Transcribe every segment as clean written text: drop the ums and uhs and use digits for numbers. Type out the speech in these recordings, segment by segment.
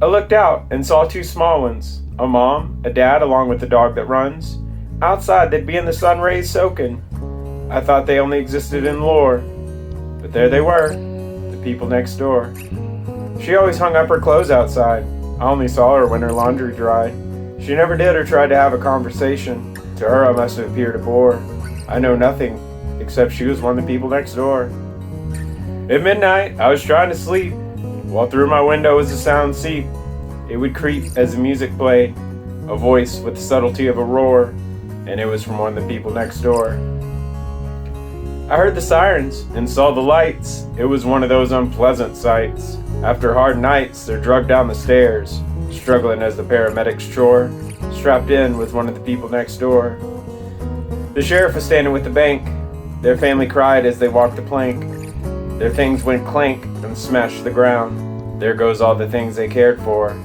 I looked out and saw two small ones, a mom, a dad, along with the dog that runs. Outside, they'd be in the sun rays soaking. I thought they only existed in lore, but there they were, the people next door. She always hung up her clothes outside. I only saw her when her laundry dried. She never did or tried to have a conversation. To her, I must have appeared a bore. I know nothing, except she was one of the people next door. At midnight, I was trying to sleep, while through my window was a sound seep. It would creep as the music played, a voice with the subtlety of a roar, and it was from one of the people next door. I heard the sirens and saw the lights. It was one of those unpleasant sights. After hard nights, they're drugged down the stairs, struggling as the paramedic's chore, strapped in with one of the people next door. The sheriff was standing with the bank. Their family cried as they walked the plank. Their things went clank and smashed the ground. There goes all the things they cared for.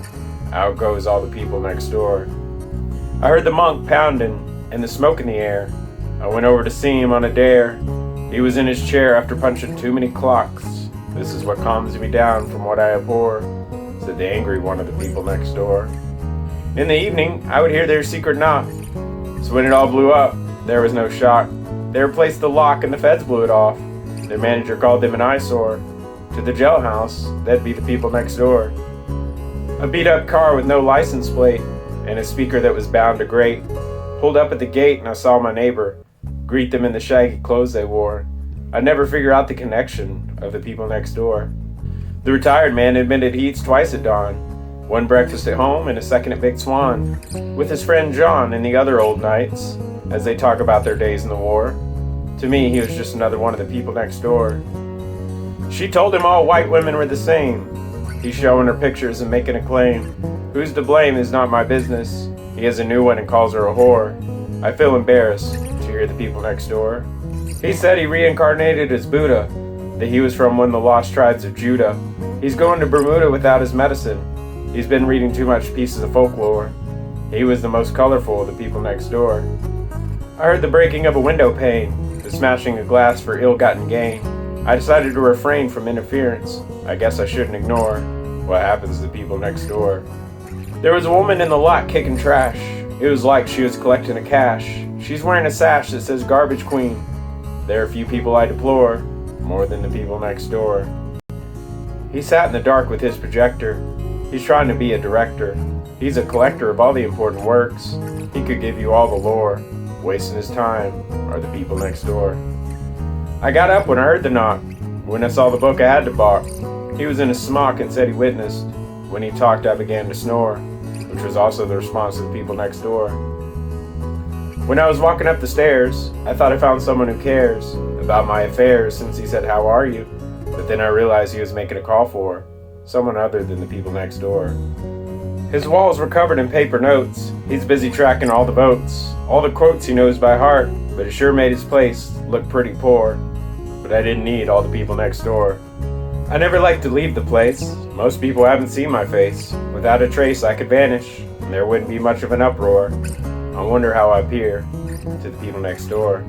Out goes all the people next door. I heard the monk pounding and the smoke in the air. I went over to see him on a dare. He was in his chair after punching too many clocks. This is what calms me down from what I abhor, said the angry one of the people next door. In the evening, I would hear their secret knock. So when it all blew up, there was no shock. They replaced the lock and the feds blew it off. Their manager called them an eyesore. To the jailhouse, that'd be the people next door. A beat-up car with no license plate and a speaker that was bound to grate. Pulled up at the gate and I saw my neighbor greet them in the shaggy clothes they wore. I'd never figure out the connection of the people next door. The retired man admitted he eats twice at dawn. One breakfast at home and a second at Big Swan, with his friend John and the other old knights, as they talk about their days in the war. To me, he was just another one of the people next door. She told him all white women were the same. He's showing her pictures and making a claim. Who's to blame is not my business. He has a new one and calls her a whore. I feel embarrassed to hear the people next door. He said he reincarnated as Buddha, that he was from one of the lost tribes of Judah. He's going to Bermuda without his medicine. He's been reading too much pieces of folklore. He was the most colorful of the people next door. I heard the breaking of a window pane, the smashing of glass for ill-gotten gain. I decided to refrain from interference. I guess I shouldn't ignore what happens to the people next door. There was a woman in the lot kicking trash. It was like she was collecting a cash. She's wearing a sash that says Garbage Queen. There are few people I deplore more than the people next door. He sat in the dark with his projector. He's trying to be a director. He's a collector of all the important works. He could give you all the lore. Wasting his time are the people next door. I got up when I heard the knock. When I saw the book, I had to balk. He was in a smock and said he witnessed. When he talked, I began to snore, which was also the response of the people next door. When I was walking up the stairs, I thought I found someone who cares about my affairs, since he said, "How are you?" But then I realized he was making a call for someone other than the people next door. His walls were covered in paper notes. He's busy tracking all the votes, all the quotes he knows by heart, but it sure made his place look pretty poor. But I didn't need all the people next door. I never liked to leave the place. Most people haven't seen my face. Without a trace, I could vanish, and there wouldn't be much of an uproar. I wonder how I appear to the people next door.